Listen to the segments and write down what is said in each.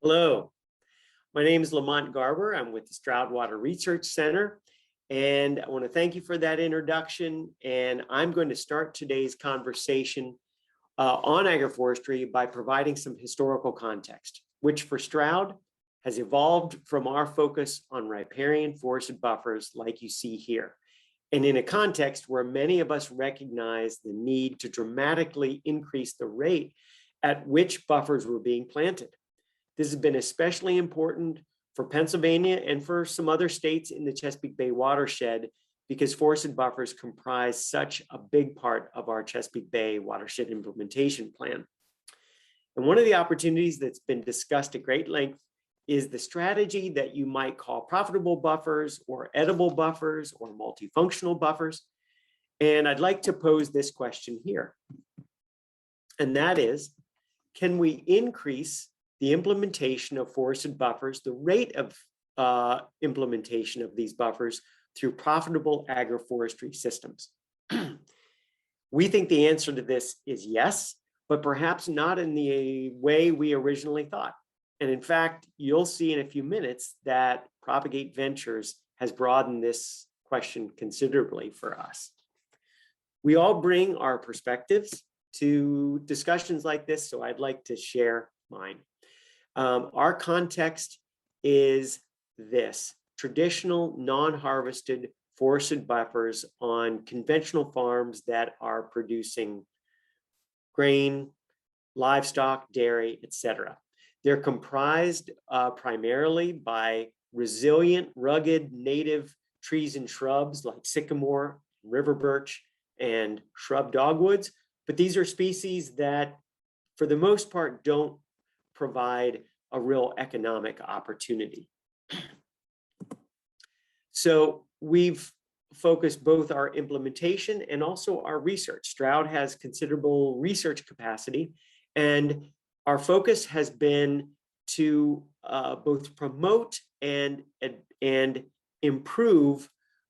Hello, my name is Lamonte Garber. I'm with the Stroud Research Center, and I want to thank you for that introduction. And I'm going to start today's conversation on agroforestry by providing some historical context, which for Stroud has evolved from our focus on riparian forested buffers like you see here, and in a context where many of us recognize the need to dramatically increase the rate at which buffers were being planted. This has been especially important for Pennsylvania and for some other states in the Chesapeake Bay watershed because forested buffers comprise such a big part of our Chesapeake Bay watershed implementation plan. And one of the opportunities that's been discussed at great length is the strategy that you might call profitable buffers or edible buffers or multifunctional buffers. And I'd like to pose this question here. And that is, can we increase the implementation of forested buffers, the rate of implementation of these buffers through profitable agroforestry systems? We think the answer to this is yes, but perhaps not in the way we originally thought. And in fact, you'll see in a few minutes that Propagate Ventures has broadened this question considerably for us. We all bring our perspectives to discussions like this, so I'd like to share mine. Our context is this: traditional non-harvested forested buffers on conventional farms that are producing grain, livestock, dairy, etc. They're comprised primarily by resilient, rugged, native trees and shrubs like sycamore, river birch, and shrub dogwoods. But these are species that, for the most part, don't provide a real economic opportunity. So we've focused both our implementation and also our research. Stroud has considerable research capacity, and our focus has been to both promote and improve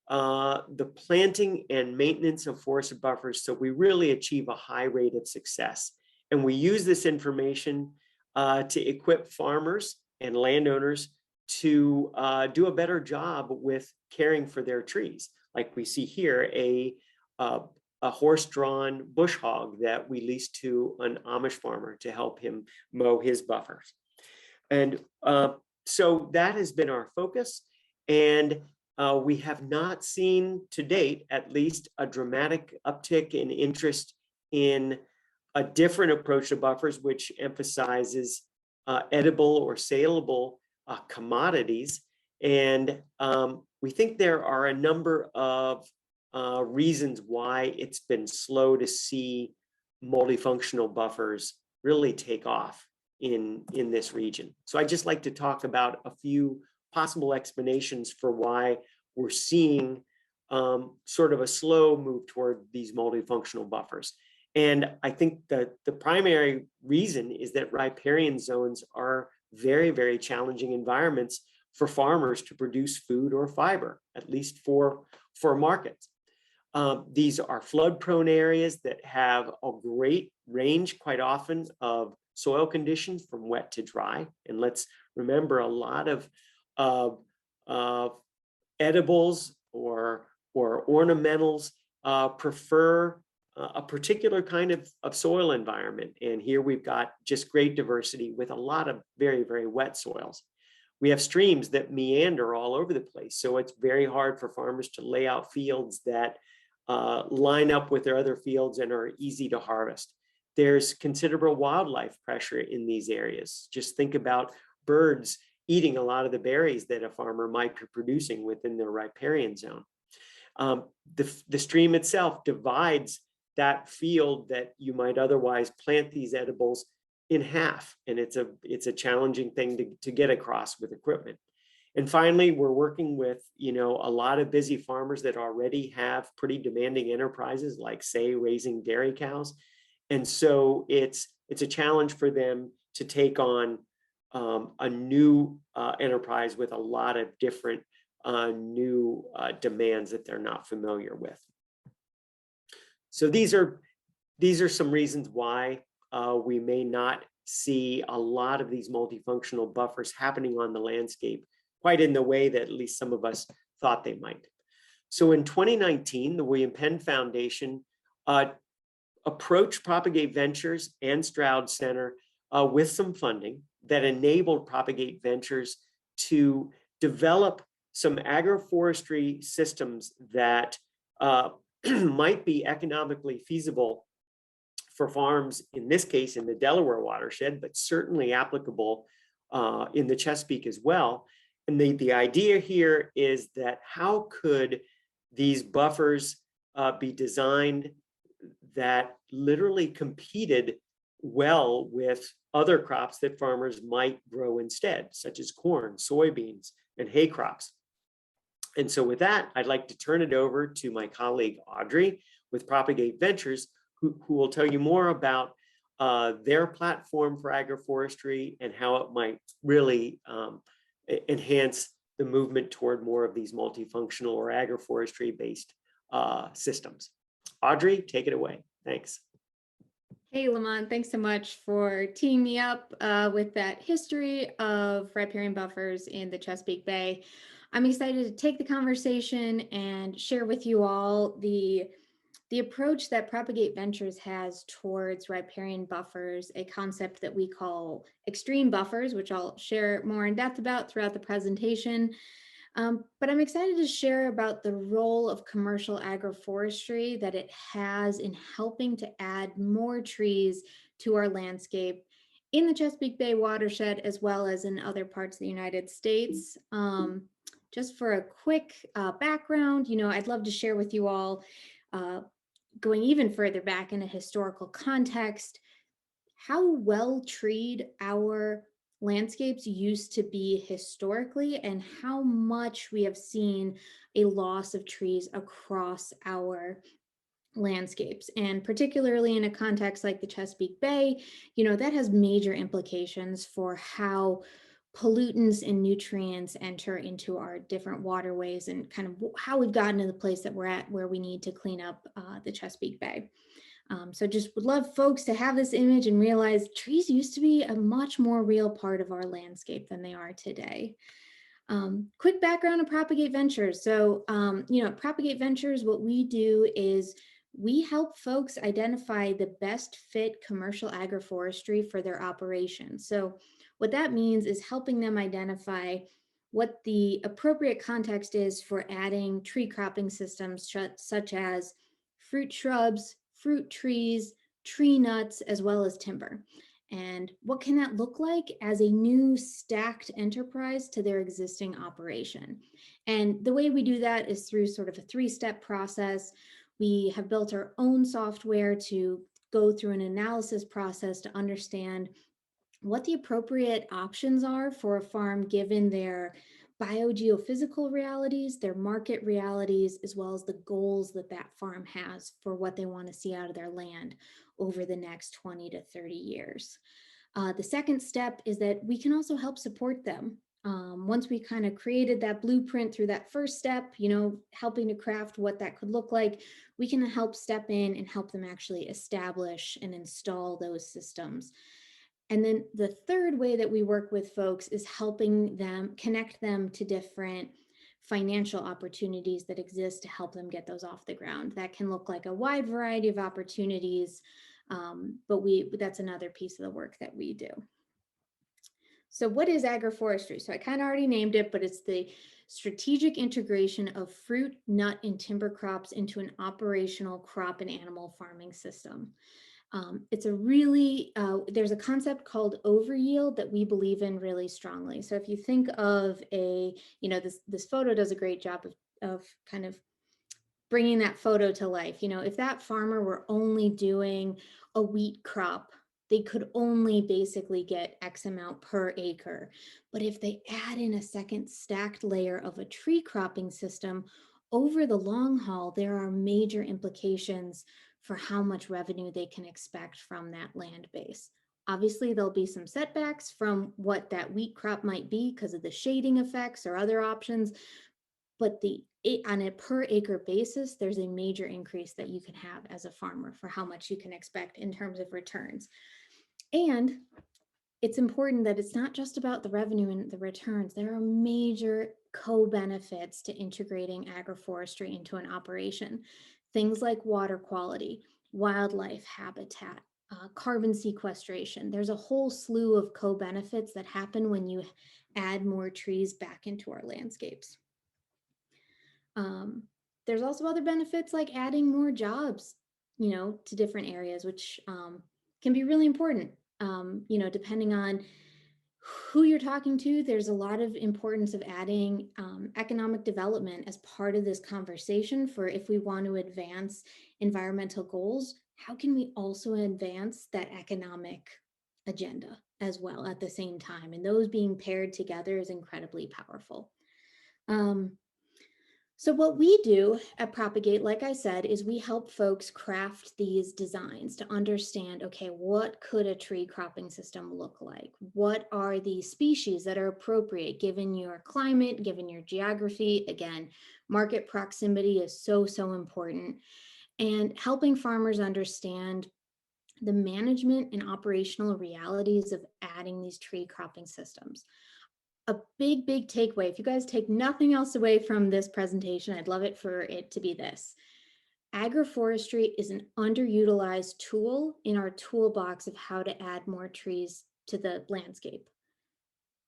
the planting and maintenance of forested buffers so we really achieve a high rate of success. And we use this information to equip farmers and landowners to do a better job with caring for their trees. Like we see here, a horse-drawn bush hog that we leased to an Amish farmer to help him mow his buffers. And so that has been our focus. And we have not seen to date, at least, a dramatic uptick in interest in a different approach to buffers, which emphasizes edible or saleable commodities. And we think there are a number of reasons why it's been slow to see multifunctional buffers really take off in this region. So I'd just like to talk about a few possible explanations for why we're seeing sort of a slow move toward these multifunctional buffers. And I think that the primary reason is that riparian zones are very, very challenging environments for farmers to produce food or fiber, at least for markets. These are flood-prone areas that have a great range, quite often, of soil conditions from wet to dry. And let's remember, a lot of edibles or ornamentals prefer a particular kind of soil environment. And here we've got just great diversity with a lot of very, very wet soils. We have streams that meander all over the place. So it's very hard for farmers to lay out fields that line up with their other fields and are easy to harvest. There's considerable wildlife pressure in these areas. Just think about birds eating a lot of the berries that a farmer might be producing within their riparian zone. The stream itself divides that field that you might otherwise plant these edibles in half, and it's a challenging thing to get across with equipment. And finally, we're working with a lot of busy farmers that already have pretty demanding enterprises, like, say, raising dairy cows, and so it's a challenge for them to take on a new enterprise with a lot of different new demands that they're not familiar with. So these are some reasons why we may not see a lot of these multifunctional buffers happening on the landscape, quite in the way that at least some of us thought they might. So in 2019, the William Penn Foundation approached Propagate Ventures and Stroud Center with some funding that enabled Propagate Ventures to develop some agroforestry systems that might be economically feasible for farms, in this case, in the Delaware watershed, but certainly applicable in the Chesapeake as well. And the idea here is that how could these buffers be designed that literally competed well with other crops that farmers might grow instead, such as corn, soybeans, and hay crops. And so with that, I'd like to turn it over to my colleague, Audrey, with Propagate Ventures, who will tell you more about their platform for agroforestry and how it might really enhance the movement toward more of these multifunctional or agroforestry-based systems. Audrey, take it away. Thanks. Hey, Lamont, thanks so much for teeing me up with that history of riparian buffers in the Chesapeake Bay. I'm excited to take the conversation and share with you all the approach that Propagate Ventures has towards riparian buffers, a concept that we call extreme buffers, which I'll share more in depth about throughout the presentation. But I'm excited to share about the role of commercial agroforestry that it has in helping to add more trees to our landscape in the Chesapeake Bay watershed, as well as in other parts of the United States. Just for a quick background, I'd love to share with you all, going even further back in a historical context, how well treed our landscapes used to be historically and how much we have seen a loss of trees across our landscapes. And particularly in a context like the Chesapeake Bay, that has major implications for how pollutants and nutrients enter into our different waterways and kind of how we've gotten to the place that we're at where we need to clean up the Chesapeake Bay. So just would love folks to have this image and realize trees used to be a much more real part of our landscape than they are today. Quick background of Propagate Ventures. So, at Propagate Ventures, what we do is we help folks identify the best fit commercial agroforestry for their operations. So what that means is helping them identify what the appropriate context is for adding tree cropping systems such as fruit shrubs, fruit trees, tree nuts, as well as timber. And what can that look like as a new stacked enterprise to their existing operation? And the way we do that is through sort of a three-step process. We have built our own software to go through an analysis process to understand what the appropriate options are for a farm given their biogeophysical realities, their market realities, as well as the goals that that farm has for what they want to see out of their land over the next 20 to 30 years. The second step is that we can also help support them. Once we kind of created that blueprint through that first step, helping to craft what that could look like, we can help step in and help them actually establish and install those systems. And then the third way that we work with folks is helping them connect them to different financial opportunities that exist to help them get those off the ground. That can look like a wide variety of opportunities, but that's another piece of the work that we do. So what is agroforestry? So I kind of already named it, but it's the strategic integration of fruit, nut, and timber crops into an operational crop and animal farming system. It's a really, there's a concept called overyield that we believe in really strongly. So if you think of this photo does a great job of kind of bringing that photo to life. If that farmer were only doing a wheat crop, they could only basically get X amount per acre. But if they add in a second stacked layer of a tree cropping system, over the long haul, there are major implications for how much revenue they can expect from that land base. Obviously, there'll be some setbacks from what that wheat crop might be because of the shading effects or other options, but on a per acre basis, there's a major increase that you can have as a farmer for how much you can expect in terms of returns. And it's important that it's not just about the revenue and the returns. There are major co-benefits to integrating agroforestry into an operation. Things like water quality, wildlife habitat, carbon sequestration. There's a whole slew of co-benefits that happen when you add more trees back into our landscapes. There's also other benefits like adding more jobs, to different areas, which can be really important. Depending on who you're talking to, there's a lot of importance of adding economic development as part of this conversation for if we want to advance environmental goals, how can we also advance that economic agenda as well at the same time? And those being paired together is incredibly powerful. So what we do at Propagate, like I said, is we help folks craft these designs to understand, okay, what could a tree cropping system look like? What are the species that are appropriate given your climate, given your geography? Again, market proximity is so important. And helping farmers understand the management and operational realities of adding these tree cropping systems. A big takeaway, if you guys take nothing else away from this presentation, I'd love it for it to be this. Agroforestry is an underutilized tool in our toolbox of how to add more trees to the landscape.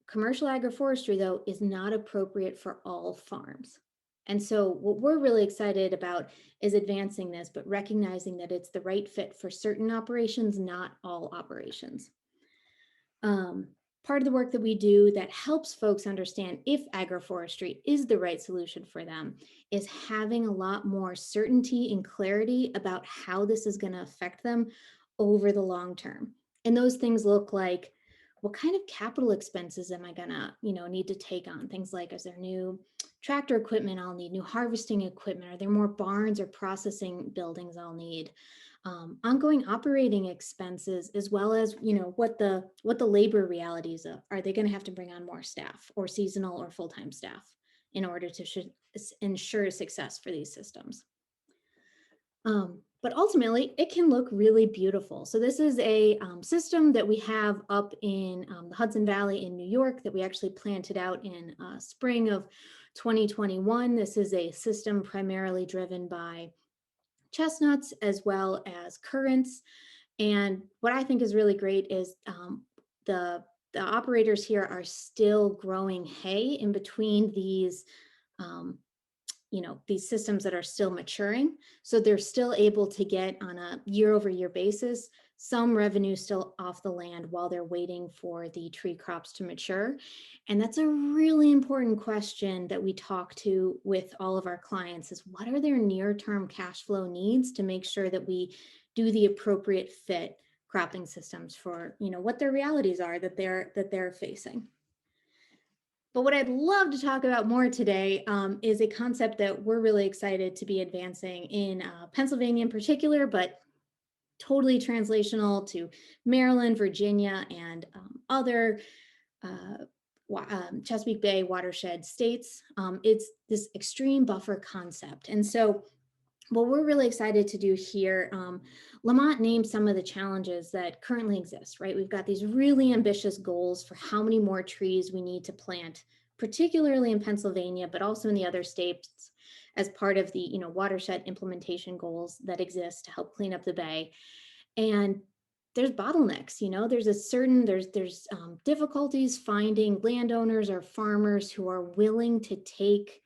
Commercial agroforestry, though, is not appropriate for all farms. And so what we're really excited about is advancing this, but recognizing that it's the right fit for certain operations, not all operations. Part of the work that we do that helps folks understand if agroforestry is the right solution for them is having a lot more certainty and clarity about how this is going to affect them over the long term. And those things look like, what kind of capital expenses am I gonna, need to take on? Things like, is there new tractor equipment I'll need, new harvesting equipment? Are there more barns or processing buildings I'll need? Ongoing operating expenses, as well as what the labor realities are they going to have to bring on more staff or seasonal or full-time staff in order to ensure success for these systems. But ultimately it can look really beautiful. So this is a system that we have up in the Hudson Valley in New York that we actually planted out in spring of 2021. This is a system primarily driven by chestnuts as well as currants. And what I think is really great is the operators here are still growing hay in between these these systems that are still maturing. So they're still able to get on a year-over-year basis some revenue still off the land while they're waiting for the tree crops to mature. And that's a really important question that we talk to with all of our clients is, what are their near-term cash flow needs to make sure that we do the appropriate fit cropping systems for what their realities are that they're facing. But what I'd love to talk about more today is a concept that we're really excited to be advancing in Pennsylvania in particular, but totally translational to Maryland, Virginia, and other Chesapeake Bay watershed states. It's this extreme buffer concept. And so what we're really excited to do here, Lamonte named some of the challenges that currently exist, right? We've got these really ambitious goals for how many more trees we need to plant, particularly in Pennsylvania, but also in the other states as part of the watershed implementation goals that exist to help clean up the bay. And there's bottlenecks, there's difficulties finding landowners or farmers who are willing to take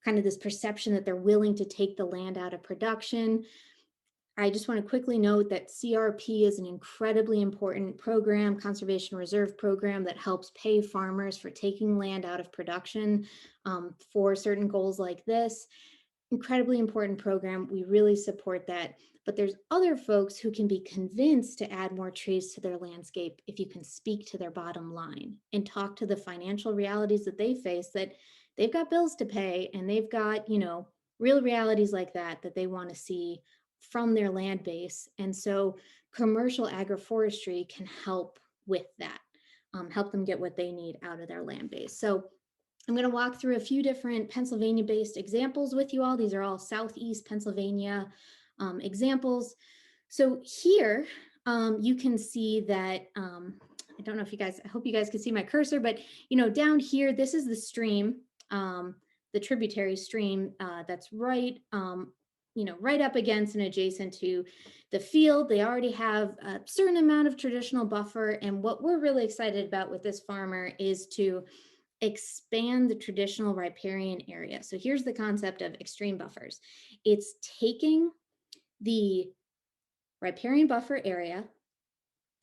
kind of this perception that they're willing to take the land out of production. I just want to quickly note that CRP is an incredibly important program, conservation reserve program, that helps pay farmers for taking land out of production for certain goals like this. Incredibly important program. We really support that. But there's other folks who can be convinced to add more trees to their landscape if you can speak to their bottom line and talk to the financial realities that they face, that they've got bills to pay and they've got, real realities like that they want to see from their land base. And so commercial agroforestry can help with that, help them get what they need out of their land base. So I'm going to walk through a few different Pennsylvania-based examples with you all. These are all Southeast Pennsylvania examples. So here you can see that I don't know if you guys, I hope you guys can see my cursor, but down here, this is the stream, the tributary stream that's right, right up against and adjacent to the field. They already have a certain amount of traditional buffer. And what we're really excited about with this farmer is to expand the traditional riparian area. So here's the concept of extreme buffers. It's taking the riparian buffer area,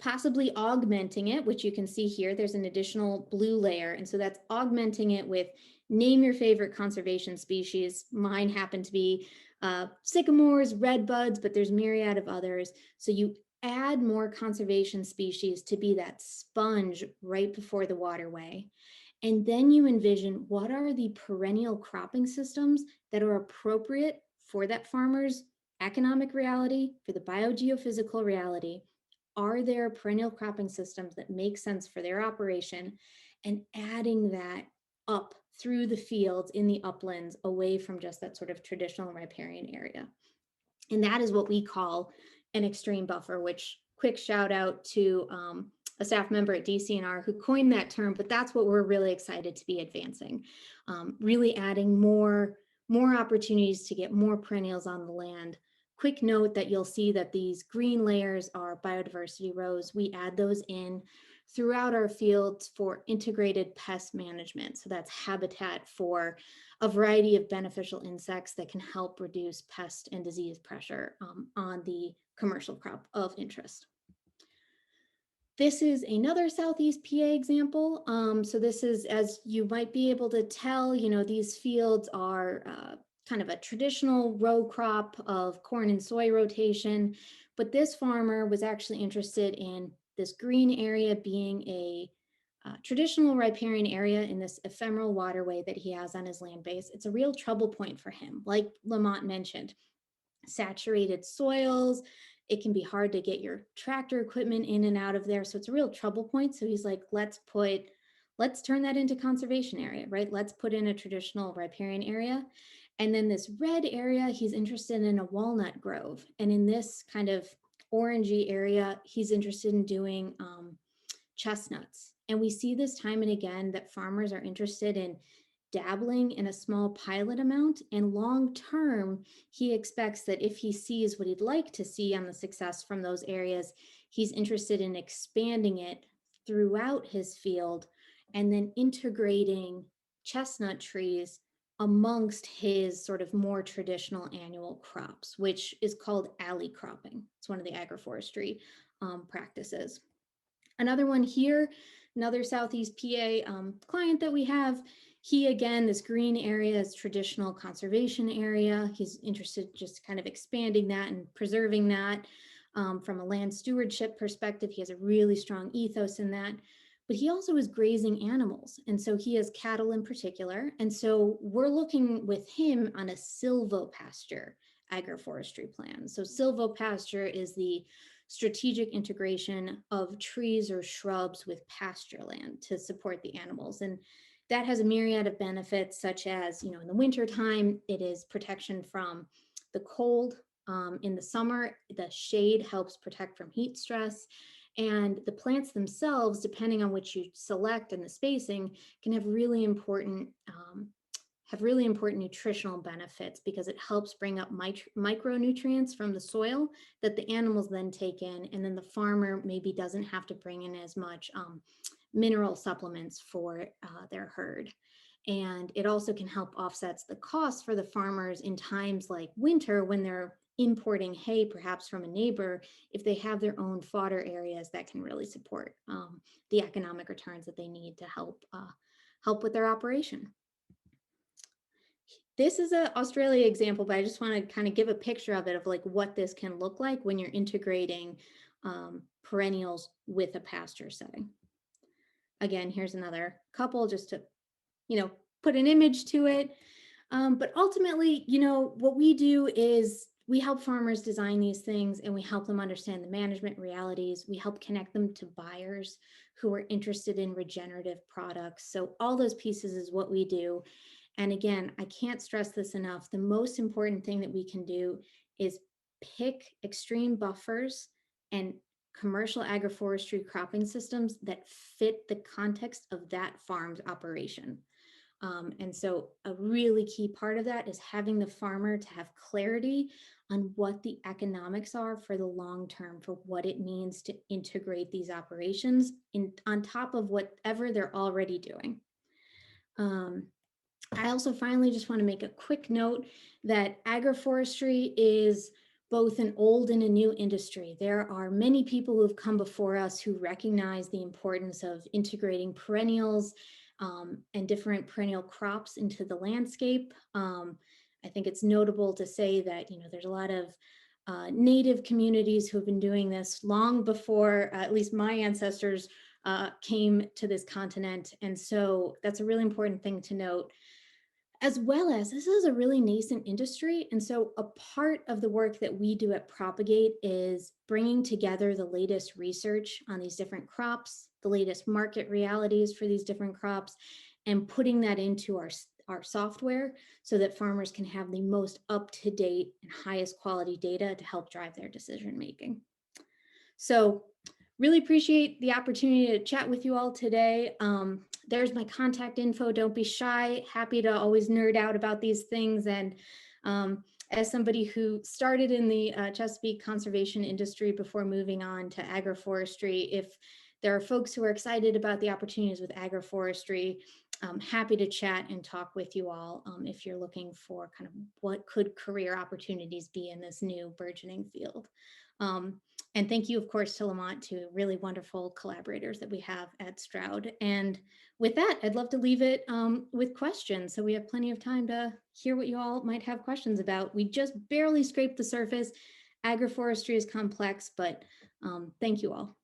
possibly augmenting it, which you can see here. There's an additional blue layer. And so that's augmenting it with name your favorite conservation species. Mine happen to be sycamores, redbuds, but there's myriad of others. So you add more conservation species to be that sponge right before the waterway. And then you envision what are the perennial cropping systems that are appropriate for that farmer's economic reality, for the biogeophysical reality. Are there perennial cropping systems that make sense for their operation, and adding that up through the fields in the uplands away from just that sort of traditional riparian area. And that is what we call an extreme buffer, which quick shout out to a staff member at DCNR who coined that term, but that's what we're really excited to be advancing. Really adding more opportunities to get more perennials on the land. Quick note that you'll see that these green layers are biodiversity rows. We add those in throughout our fields for integrated pest management. So that's habitat for a variety of beneficial insects that can help reduce pest and disease pressure on the commercial crop of interest. This is another Southeast PA example. So this is, as you might be able to tell, these fields are kind of a traditional row crop of corn and soy rotation, but this farmer was actually interested in this green area being a traditional riparian area in this ephemeral waterway that he has on his land base. It's a real trouble point for him. Like Lamonte mentioned, saturated soils, it can be hard to get your tractor equipment in and out of there. So it's a real trouble point. So he's like, let's turn that into conservation area, right? Let's put in a traditional riparian area. And then this red area, he's interested in a walnut grove. And in this kind of orangey area, he's interested in doing chestnuts. And we see this time and again that farmers are interested in dabbling in a small pilot amount, and long term, he expects that if he sees what he'd like to see on the success from those areas, he's interested in expanding it throughout his field and then integrating chestnut trees amongst his sort of more traditional annual crops, which is called alley cropping. It's one of the agroforestry practices. Another one here, another Southeast PA client that we have. He, again, this green area is traditional conservation area. He's interested just kind of expanding that and preserving that from a land stewardship perspective. He has a really strong ethos in that, but he also is grazing animals. And so he has cattle in particular. And so we're looking with him on a silvopasture agroforestry plan. So silvopasture is the strategic integration of trees or shrubs with pasture land to support the animals. And that has a myriad of benefits, such as, in the wintertime, it is protection from the cold. In the summer, the shade helps protect from heat stress. And the plants themselves, depending on which you select and the spacing, can have really important nutritional benefits because it helps bring up micronutrients from the soil that the animals then take in, and then the farmer maybe doesn't have to bring in as much mineral supplements for their herd. And it also can help offset the costs for the farmers in times like winter when they're importing hay perhaps from a neighbor. If they have their own fodder areas, that can really support the economic returns that they need to help with their operation. This is an Australia example, but I just want to kind of give a picture of it, of like what this can look like when you're integrating perennials with a pasture setting. Again, here's another couple just to, put an image to it. But ultimately, what we do is we help farmers design these things, and we help them understand the management realities. We help connect them to buyers who are interested in regenerative products. So all those pieces is what we do. And again, I can't stress this enough. The most important thing that we can do is pick extreme buffers and commercial agroforestry cropping systems that fit the context of that farm's operation. And so a really key part of that is having the farmer to have clarity on what the economics are for the long term, for what it means to integrate these operations on top of whatever they're already doing. I also finally just want to make a quick note that agroforestry is both an old and a new industry. There are many people who have come before us who recognize the importance of integrating perennials and different perennial crops into the landscape. I think it's notable to say that, there's a lot of native communities who have been doing this long before at least my ancestors came to this continent. And so that's a really important thing to note, as well as this is a really nascent industry. And so a part of the work that we do at Propagate is bringing together the latest research on these different crops, the latest market realities for these different crops, and putting that into our software so that farmers can have the most up-to-date and highest quality data to help drive their decision making. So really appreciate the opportunity to chat with you all today. There's my contact info. Don't be shy. Happy to always nerd out about these things. And as somebody who started in the Chesapeake conservation industry before moving on to agroforestry, if there are folks who are excited about the opportunities with agroforestry, I'm happy to chat and talk with you all if you're looking for kind of what could career opportunities be in this new burgeoning field. And thank you, of course, to Lamonte, to really wonderful collaborators that we have at Stroud. And with that, I'd love to leave it with questions. So we have plenty of time to hear what you all might have questions about. We just barely scraped the surface. Agroforestry is complex, but thank you all.